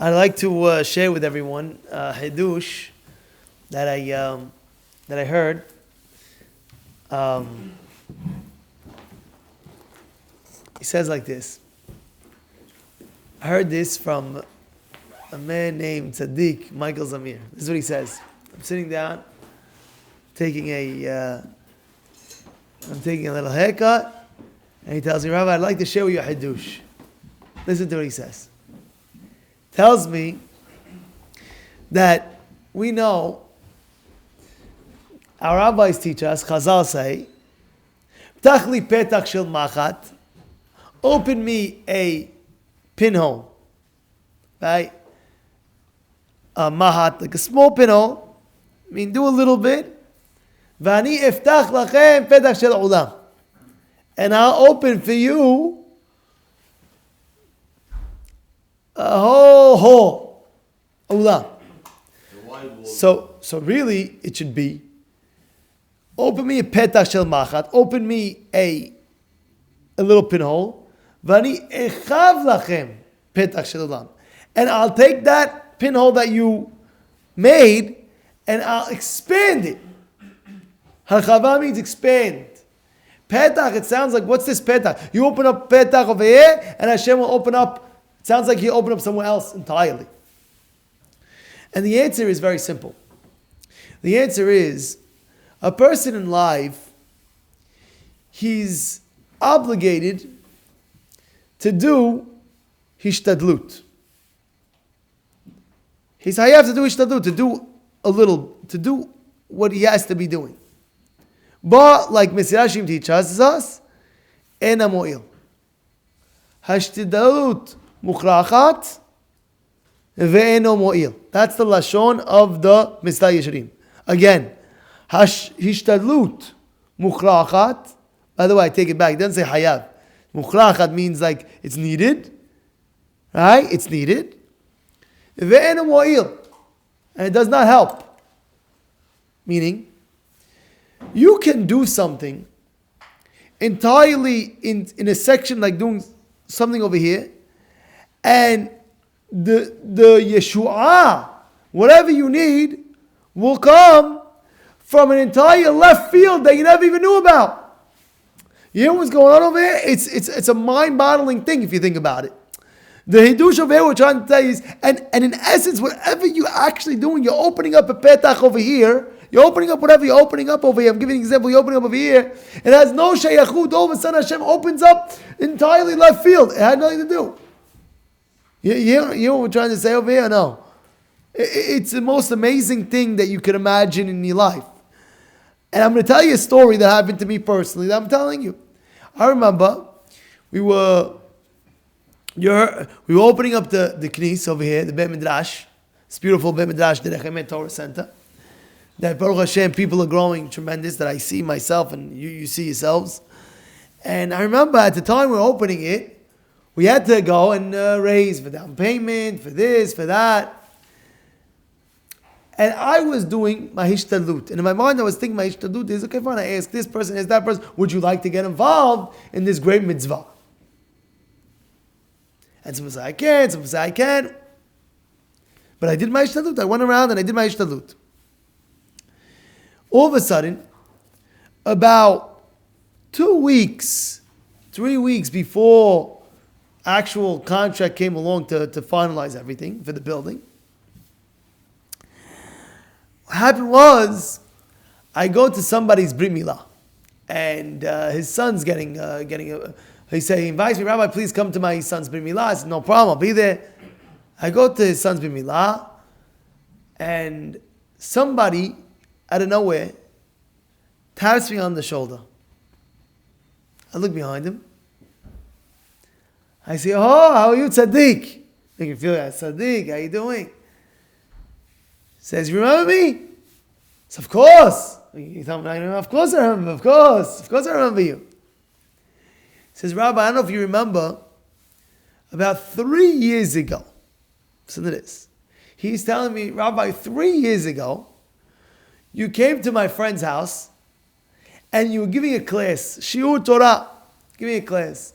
I'd like to share with everyone Hidush that I heard. He says like this. I heard this from a man named Tzaddik Michael Zamir. This is what he says. I'm sitting down, taking a little haircut, and he tells me, Rabbi, I'd like to share with you a Hidush. Listen to what he says. Tells me that we know, our rabbis teach us, Chazal say, Ptach li petach shel machat, open me a pinhole, right? A mahat, like a small pinhole. I mean, do a little bit. V'ani eftach lachem petach shel ulam, and I'll open for you a whole hole, ulam. So really, it should be, open me a petach shel machat, open me a little pinhole, v'ani echav lachem petach shel ulam, and I'll take that pinhole that you made and I'll expand it. Harchava means expand. Petach, it sounds like, what's this petach? You open up petach over here, and Hashem will open up. It sounds like you open up somewhere else entirely. And the answer is very simple. The answer is, a person in life, he's obligated to do hishtadlut. He's hayav to do hishtadlut, to do a little, to do what he has to be doing. But like Mesirashim teaches us, ena mo'il. Hashtadlut mukhrachat ve'eno mo'il. That's the lashon of the Mishnah Yesharim. Again, hishtadlut mukhrachat. By the way, I take it back. It doesn't say hayav. Mukhrachat means like it's needed, right? It's needed. Ve'eno mo'il, and it does not help. Meaning, you can do something entirely in a section like doing something over here, and the Yeshua, whatever you need, will come from an entire left field that you never even knew about. You know what's going on over here? It's a mind-boggling thing if you think about it. The Hidush over here we're trying to tell you is, and in essence, whatever you're actually doing, you're opening up a petach over here, you're opening up whatever you're opening up over here. I'm giving you an example, you're opening up over here, it has no shayachut, all of a sudden Hashem opens up entirely left field. It had nothing to do. You know what we're trying to say over here? No. It's the most amazing thing that you could imagine in your life. And I'm going to tell you a story that happened to me personally that I'm telling you. I remember we were opening up the knis over here, the Beit Midrash. It's beautiful Beit Midrash, the Rechemet Torah Center. That Baruch Hashem, people are growing tremendous, that I see myself and you see yourselves. And I remember at the time we were opening it, we had to go and raise for down payment, for this, for that. And I was doing my hishtadlut. And in my mind I was thinking my hishtadlut is, okay, fine, I ask this person, ask that person, would you like to get involved in this great mitzvah? And someone said, I can, someone said, I can. But I did my hishtadlut. I went around and I did my hishtadlut. All of a sudden, about 2 weeks, 3 weeks before actual contract came along to finalize everything for the building, what happened was, I go to somebody's Brit Milah, and his son's getting he invites me, Rabbi, please come to my son's Brit Milah. I said, no problem, I'll be there. I go to his son's Brit Milah, and somebody out of nowhere taps me on the shoulder. I look behind him. I say, oh, how are you, Tzaddik? Make him feel like, Tzaddik, how you doing? He says, you remember me? So, of course. You tell me, of course I remember, of course I remember you. He says, Rabbi, I don't know if you remember, about 3 years ago, listen to this. He's telling me, Rabbi, 3 years ago, you came to my friend's house, and you were giving a class, Shiur Torah, giving a class.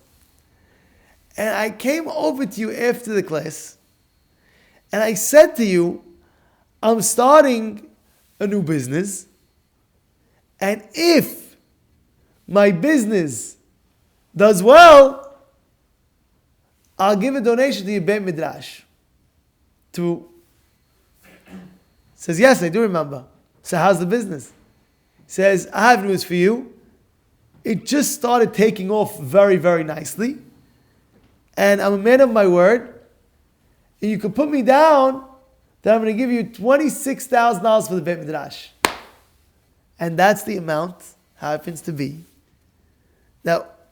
And I came over to you after the class, and I said to you, I'm starting a new business, and if my business does well, I'll give a donation to your Beit Midrash. Says, yes, I do remember. So how's the business? Says, I have news for you. It just started taking off very, very nicely. And I'm a man of my word. And you can put me down that I'm going to give you $26,000 for the Beit Midrash. And that's the amount, happens to be, that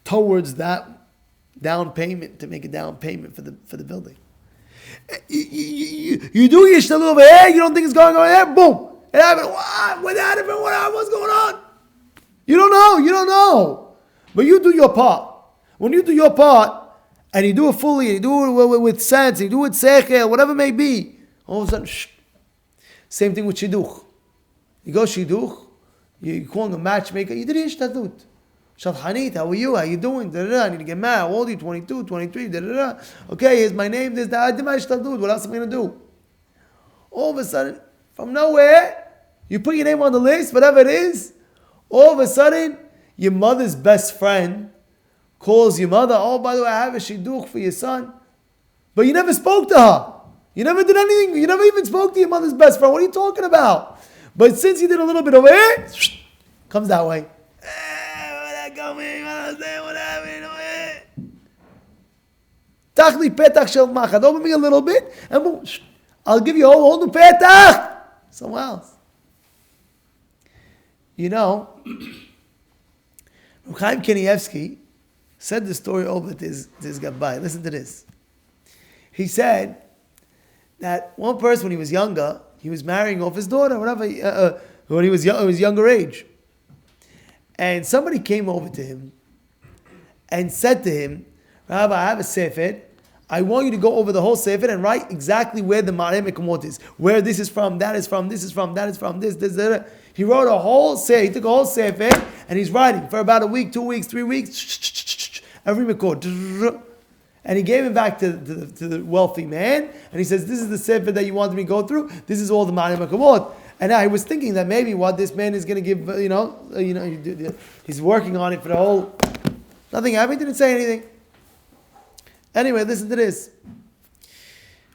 towards that down payment, to make a down payment for the building. You do your shtal over here, you don't think it's going on there, boom. It happened. What happened? What's going on? You don't know. But you do your part. When you do your part, and you do it fully, and you do it with sense, and you do it with seichel, whatever it may be, all of a sudden, same thing with shidduch. You go shidduch, you're calling a matchmaker, you did your shtalut. Shalhanit, how are you? How are you doing? I need to get married. How old are you? 22, 23, Okay, here's my name, this, that. I did my shtalut. What else am I going to do? All of a sudden, from nowhere, you put your name on the list, whatever it is. All of a sudden, your mother's best friend calls your mother, oh, by the way, I have a shidduch for your son. But you never spoke to her. You never did anything. You never even spoke to your mother's best friend. What are you talking about? But since you did a little bit over here, comes that way. Tachli petach shel machad. Open me a little bit, and boom, I'll give you a whole new petach. Somewhere else. You know, Chaim Kanievsky said the story over to this Gabbai. Listen to this. He said that one person, when he was younger, he was marrying off his daughter, whatever, when he was younger age. And somebody came over to him and said to him, Rabbi, I have a sefer. I want you to go over the whole sefer and write exactly where the Ma'areh Mekomot is. Where this is from, that is from, this is from, that is from, this, that. He wrote a whole sefer. He took a whole sefer and he's writing for about a week, 2 weeks, 3 weeks. Every Mekor. And he gave it back to the wealthy man. And he says, this is the sefer that you wanted me to go through. This is all the Ma'areh Mekomot. And I was thinking that maybe what this man is going to give, he's working on it for the whole. Nothing happened. He didn't say anything. Anyway, listen to this.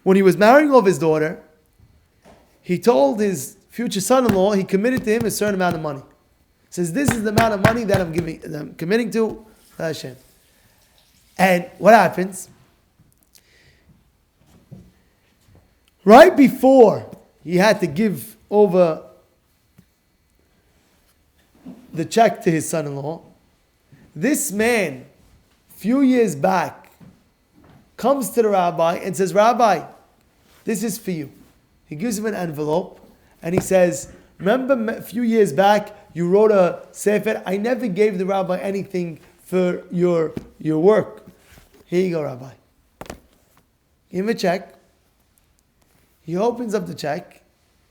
When he was marrying off his daughter, he told his future son-in-law, he committed to him a certain amount of money. He says, this is the amount of money that I'm committing to Hashem. And what happens? Right before he had to give over the check to his son-in-law, this man, few years back, comes to the rabbi and says, Rabbi, this is for you. He gives him an envelope and he says, remember a few years back you wrote a sefer? I never gave the rabbi anything for your work. Here you go, Rabbi. Give him a check. He opens up the check.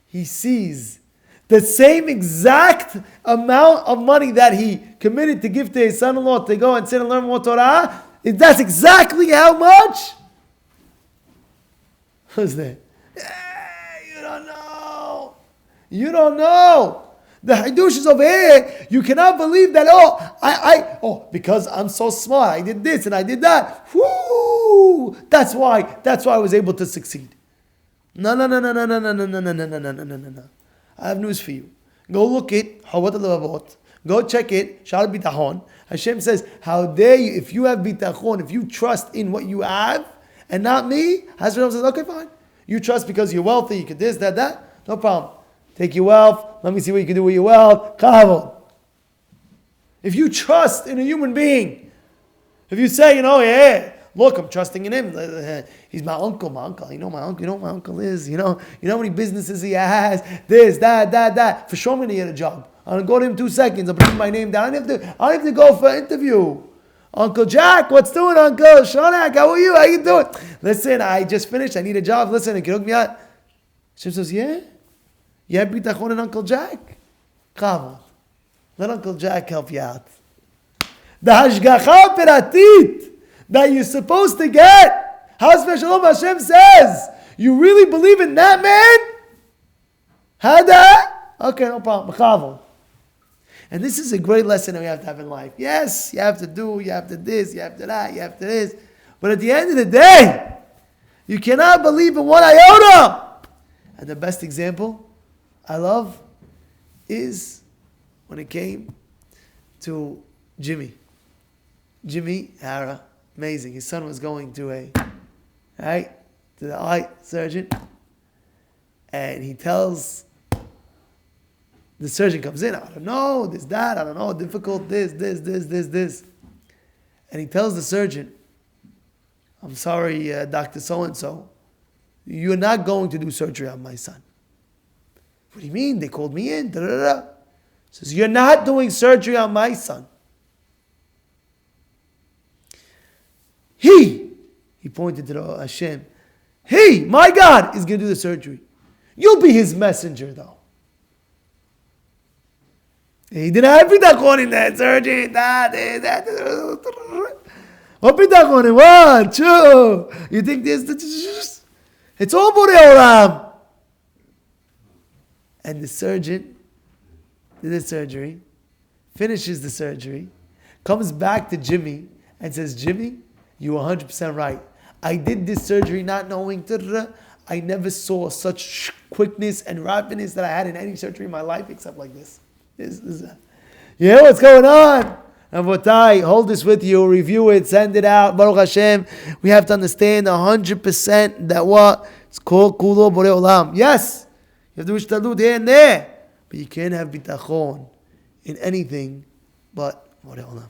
He sees the same exact amount of money that he committed to give to his son-in-law to go and sit and learn more Torah. That's exactly how much? Who's that? You don't know. You don't know. The Hidush is over here. You cannot believe that, because I'm so smart, I did this and I did that. Whoo! That's why I was able to succeed. No. I have news for you. Go look it, Hawat al-Levavot. Go check it, Shal Bitachon. Hashem says, how dare you, if you have Bitachon, if you trust in what you have, and not me, Hashem says, okay, fine. You trust because you're wealthy, you can this, that, no problem. Take your wealth, let me see what you can do with your wealth, Kavod. If you trust in a human being, if you say, look, I'm trusting in him. He's my uncle. You know my uncle is. You know how many businesses he has. This, that. For sure I'm going to get a job. I'm going to go to him 2 seconds. I'll bring my name down. I don't have to go for an interview. Uncle Jack, what's doing, Uncle? Shonak, how are you? How you doing? Listen, I just finished. I need a job. Listen, can you hook me out? Hashem says, yeah. You have Bitachon and Uncle Jack? Come on. Let Uncle Jack help you out. The Hashgacha Peratit that you're supposed to get. How special Hashem says, You really believe in that man? Had that? Okay, no problem. Mechavol. And this is a great lesson that we have to have in life. Yes, you have to do, you have to this, you have to that, you have to this. But at the end of the day, you cannot believe in one iota. And the best example I love is when it came to Jimmy. Jimmy Hara, amazing. His son was going to to the eye surgeon. And he tells, the surgeon comes in, I don't know, this, that, I don't know, difficult, this. And he tells the surgeon, I'm sorry, Dr. So-and-so, you're not going to do surgery on my son. What do you mean? They called me in. Says, you're not doing surgery on my son. He pointed to the Hashem, my God, is going to do the surgery. You'll be his messenger, though. He didn't have Bitachon in that surgery. What Bitachon? One, two. You think this? It's all Borei Olam. And the surgeon did the surgery, finishes the surgery, comes back to Jimmy and says, Jimmy, you were 100% right. I did this surgery not knowing. I never saw such quickness and rapidness that I had in any surgery in my life except like this. You know what's going on? And Votai, hold this with you, review it, send it out. Baruch Hashem. We have to understand 100% that what? It's called Kulo Borei Olam. Yes, you have to wish Talut here and there. But you can't have Bitachon in anything but Borei Olam.